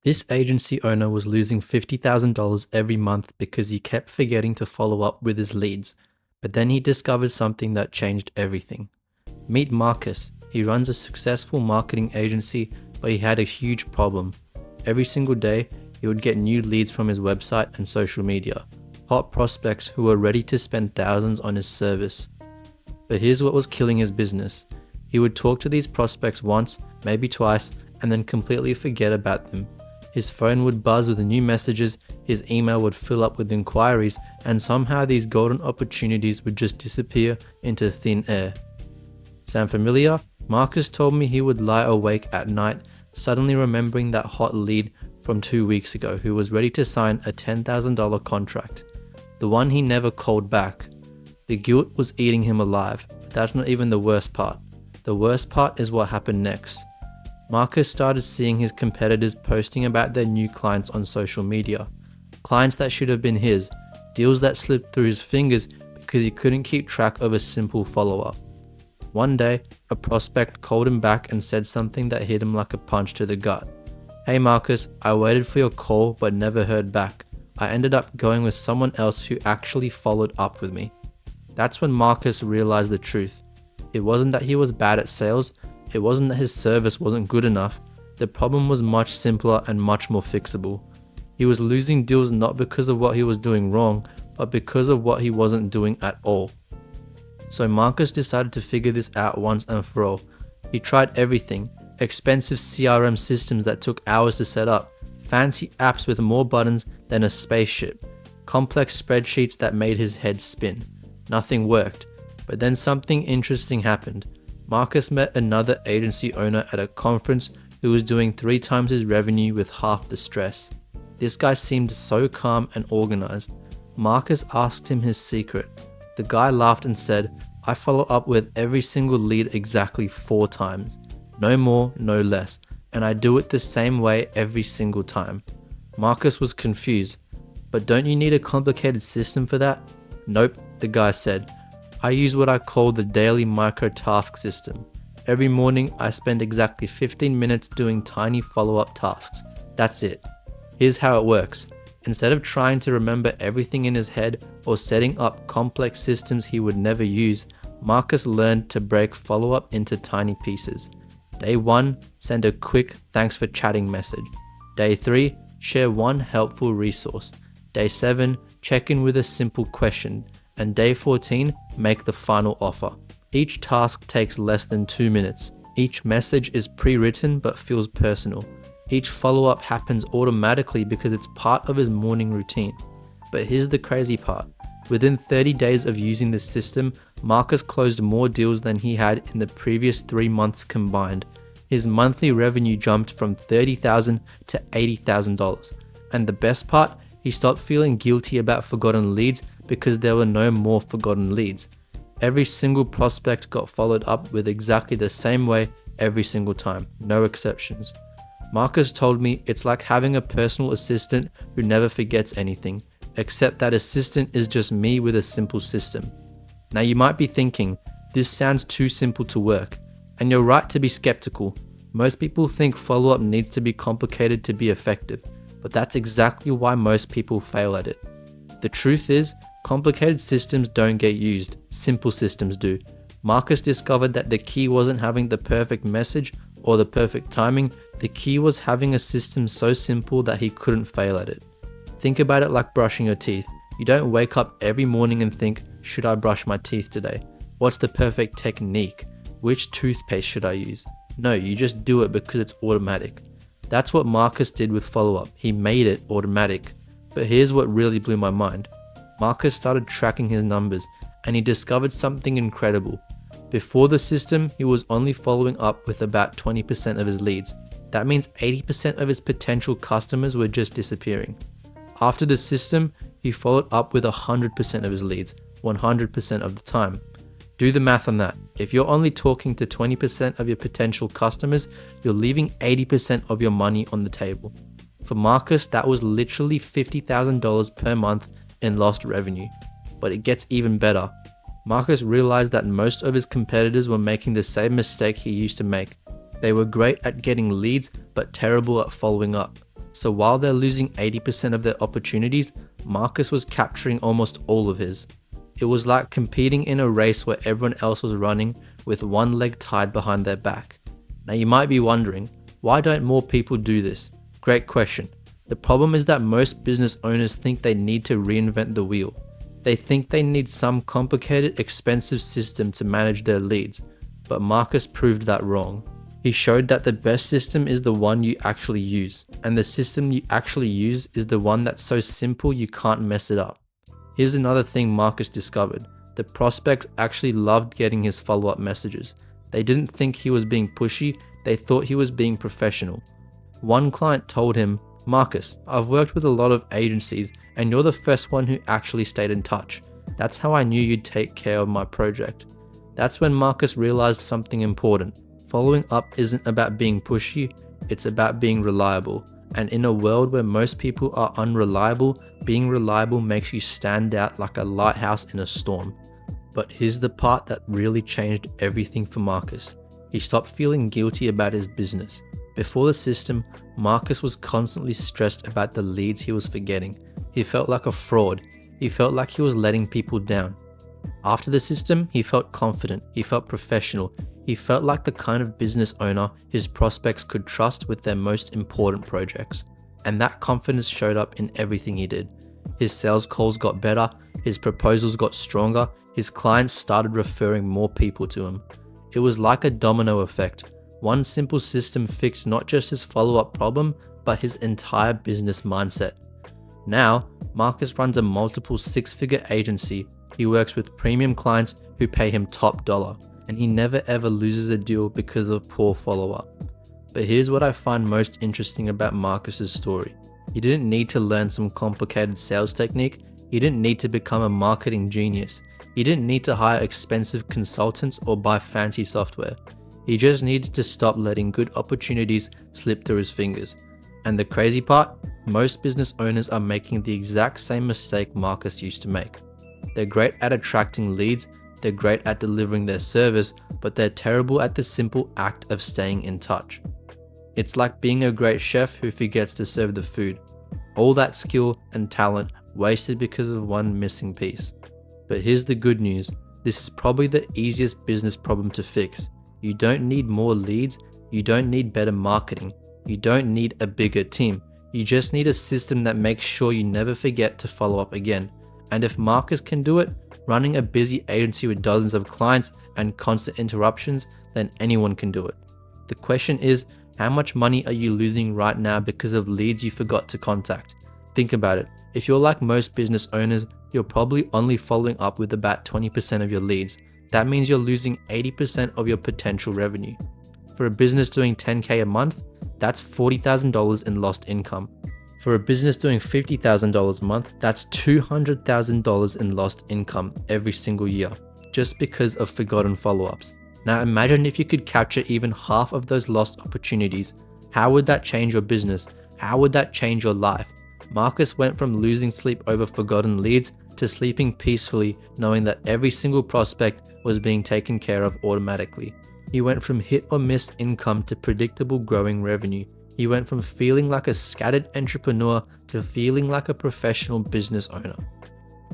This agency owner was losing $50,000 every month because he kept forgetting to follow up with his leads. But then he discovered something that changed everything. Meet Marcus. He runs a successful marketing agency, but he had a huge problem. Every single day, he would get new leads from his website and social media, hot prospects who were ready to spend thousands on his service. But here's what was killing his business. He would talk to these prospects once, maybe twice, and then completely forget about them. His phone would buzz with new messages, his email would fill up with inquiries, and somehow these golden opportunities would just disappear into thin air. Sound familiar? Marcus told me he would lie awake at night, suddenly remembering that hot lead from 2 weeks ago who was ready to sign a $10,000 contract. The one he never called back. The guilt was eating him alive, but that's not even the worst part. The worst part is what happened next. Marcus started seeing his competitors posting about their new clients on social media. Clients that should have been his, deals that slipped through his fingers because he couldn't keep track of a simple follow-up. One day, a prospect called him back and said something that hit him like a punch to the gut. "Hey Marcus, I waited for your call but never heard back. I ended up going with someone else who actually followed up with me." That's when Marcus realized the truth. It wasn't that he was bad at sales, it wasn't that his service wasn't good enough. The problem was much simpler and much more fixable. He was losing deals not because of what he was doing wrong, but because of what he wasn't doing at all. So Marcus decided to figure this out once and for all. He tried everything: expensive CRM systems that took hours to set up, fancy apps with more buttons than a spaceship, complex spreadsheets that made his head spin. Nothing worked. But then something interesting happened. Marcus met another agency owner at a conference who was doing 3 times his revenue with half the stress. This guy seemed so calm and organized. Marcus asked him his secret. The guy laughed and said, "I follow up with every single lead exactly 4 times. No more, no less. And I do it the same way every single time." Marcus was confused. "But don't you need a complicated system for that?" "Nope," the guy said. "I use what I call the daily micro task system. Every morning I spend exactly 15 minutes doing tiny follow-up tasks. That's it. Here's how it works. Instead of trying to remember everything in his head or setting up complex systems he would never use, Marcus learned to break follow-up into tiny pieces. Day 1, send a quick "thanks for chatting" message. Day 3, share one helpful resource. Day 7, check in with a simple question. And day 14, make the final offer. Each task takes less than 2 minutes. Each message is pre-written but feels personal. Each follow-up happens automatically because it's part of his morning routine. But here's the crazy part. Within 30 days of using this system, Marcus closed more deals than he had in the previous 3 months combined. His monthly revenue jumped from $30,000 to $80,000. And the best part, he stopped feeling guilty about forgotten leads because there were no more forgotten leads. Every single prospect got followed up with exactly the same way every single time, no exceptions. Marcus told me it's like having a personal assistant who never forgets anything, except that assistant is just me with a simple system. Now you might be thinking, this sounds too simple to work, and you're right to be skeptical. Most people think follow-up needs to be complicated to be effective, but that's exactly why most people fail at it. The truth is, complicated systems don't get used, simple systems do. Marcus discovered that the key wasn't having the perfect message or the perfect timing, the key was having a system so simple that he couldn't fail at it. Think about it like brushing your teeth. You don't wake up every morning and think, should I brush my teeth today? What's the perfect technique? Which toothpaste should I use? No, you just do it because it's automatic. That's what Marcus did with follow-up. He made it automatic. But here's what really blew my mind. Marcus started tracking his numbers and he discovered something incredible. Before the system, he was only following up with about 20% of his leads. That means 80% of his potential customers were just disappearing. After the system, he followed up with 100% of his leads, 100% of the time. Do the math on that. If you're only talking to 20% of your potential customers, you're leaving 80% of your money on the table. For Marcus, that was literally $50,000 per month in lost revenue. But it gets even better. Marcus realized that most of his competitors were making the same mistake he used to make. They were great at getting leads, but terrible at following up. So while they're losing 80% of their opportunities, Marcus was capturing almost all of his. It was like competing in a race where everyone else was running with one leg tied behind their back. Now you might be wondering, why don't more people do this? Great question. The problem is that most business owners think they need to reinvent the wheel. They think they need some complicated, expensive system to manage their leads, but Marcus proved that wrong. He showed that the best system is the one you actually use, and the system you actually use is the one that's so simple you can't mess it up. Here's another thing Marcus discovered. The prospects actually loved getting his follow-up messages. They didn't think he was being pushy, they thought he was being professional. One client told him, "Marcus, I've worked with a lot of agencies and you're the first one who actually stayed in touch. That's how I knew you'd take care of my project." That's when Marcus realized something important. Following up isn't about being pushy, it's about being reliable. And in a world where most people are unreliable, being reliable makes you stand out like a lighthouse in a storm. But here's the part that really changed everything for Marcus. He stopped feeling guilty about his business. Before the system, Marcus was constantly stressed about the leads he was forgetting. He felt like a fraud. He felt like he was letting people down. After the system, he felt confident. He felt professional. He felt like the kind of business owner his prospects could trust with their most important projects. And that confidence showed up in everything he did. His sales calls got better, his proposals got stronger, his clients started referring more people to him. It was like a domino effect. One simple system fixed not just his follow-up problem, but his entire business mindset. Now, Marcus runs a multiple six-figure agency. He works with premium clients who pay him top dollar, and he never ever loses a deal because of poor follow-up. But here's what I find most interesting about Marcus's story. He didn't need to learn some complicated sales technique. He didn't need to become a marketing genius. He didn't need to hire expensive consultants or buy fancy software. He just needed to stop letting good opportunities slip through his fingers. And the crazy part, most business owners are making the exact same mistake Marcus used to make. They're great at attracting leads, they're great at delivering their service, but they're terrible at the simple act of staying in touch. It's like being a great chef who forgets to serve the food. All that skill and talent wasted because of one missing piece. But here's the good news, this is probably the easiest business problem to fix. You don't need more leads, you don't need better marketing, you don't need a bigger team. You just need a system that makes sure you never forget to follow up again. And if Marcus can do it, running a busy agency with dozens of clients and constant interruptions, then anyone can do it. The question is, how much money are you losing right now because of leads you forgot to contact? Think about it. If you're like most business owners, you're probably only following up with about 20% of your leads. That means you're losing 80% of your potential revenue. For a business doing $10K a month, that's $40,000 in lost income. For a business doing $50,000 a month, that's $200,000 in lost income every single year, just because of forgotten follow-ups. Now imagine if you could capture even half of those lost opportunities. How would that change your business? How would that change your life? Marcus went from losing sleep over forgotten leads to sleeping peacefully, knowing that every single prospect was being taken care of automatically. He went from hit or miss income to predictable growing revenue. He went from feeling like a scattered entrepreneur to feeling like a professional business owner.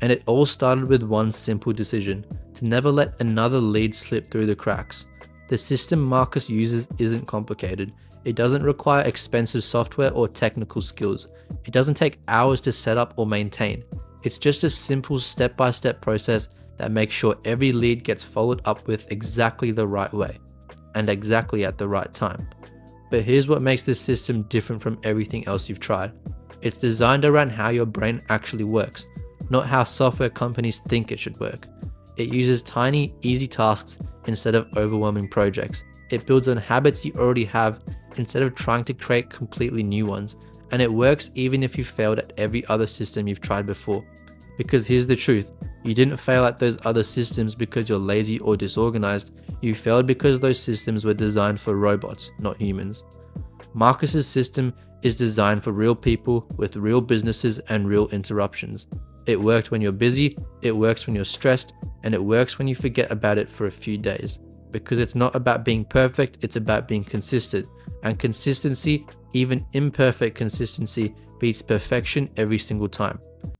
And it all started with one simple decision: to never let another lead slip through the cracks. The system Marcus uses isn't complicated. It doesn't require expensive software or technical skills. It doesn't take hours to set up or maintain. It's just a simple step-by-step process that makes sure every lead gets followed up with exactly the right way and exactly at the right time. But here's what makes this system different from everything else you've tried. It's designed around how your brain actually works, not how software companies think it should work. It uses tiny, easy tasks instead of overwhelming projects. It builds on habits you already have instead of trying to create completely new ones. And it works even if you failed at every other system you've tried before. Because here's the truth, you didn't fail at those other systems because you're lazy or disorganized. You failed because those systems were designed for robots, not humans. Marcus's system is designed for real people with real businesses and real interruptions. It worked when you're busy, it works when you're stressed, and it works when you forget about it for a few days. Because it's not about being perfect, it's about being consistent. And consistency, even imperfect consistency, beats perfection every single time.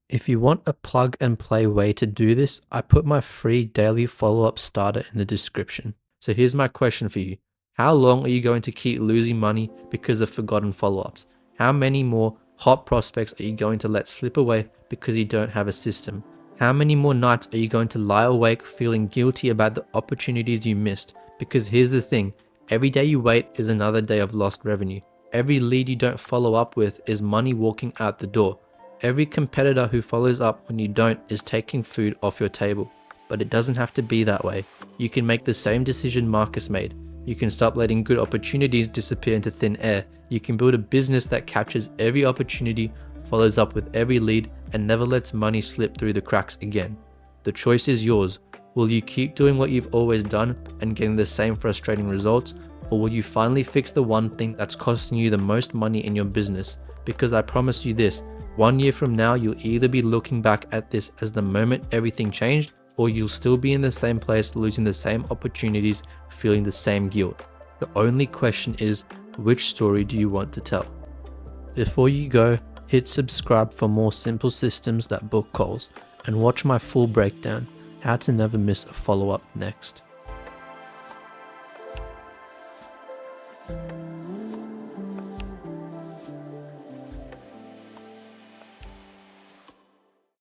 If you want a plug and play way to do this, I put my free daily follow-up starter in the description. So here's my question for you. How long are you going to keep losing money because of forgotten follow-ups? How many more hot prospects are you going to let slip away because you don't have a system? How many more nights are you going to lie awake feeling guilty about the opportunities you missed? Because here's the thing, every day you wait is another day of lost revenue. Every lead you don't follow up with is money walking out the door. Every competitor who follows up when you don't is taking food off your table. But it doesn't have to be that way. You can make the same decision Marcus made. You can stop letting good opportunities disappear into thin air. You can build a business that captures every opportunity, follows up with every lead, and never lets money slip through the cracks again. The choice is yours. Will you keep doing what you've always done and getting the same frustrating results? Or will you finally fix the one thing that's costing you the most money in your business? Because I promise you this, 1 year from now, you'll either be looking back at this as the moment everything changed, or you'll still be in the same place, losing the same opportunities, feeling the same guilt. The only question is, which story do you want to tell? Before you go, hit subscribe for more simple systems that book calls, and watch my full breakdown, how to never miss a follow-up next.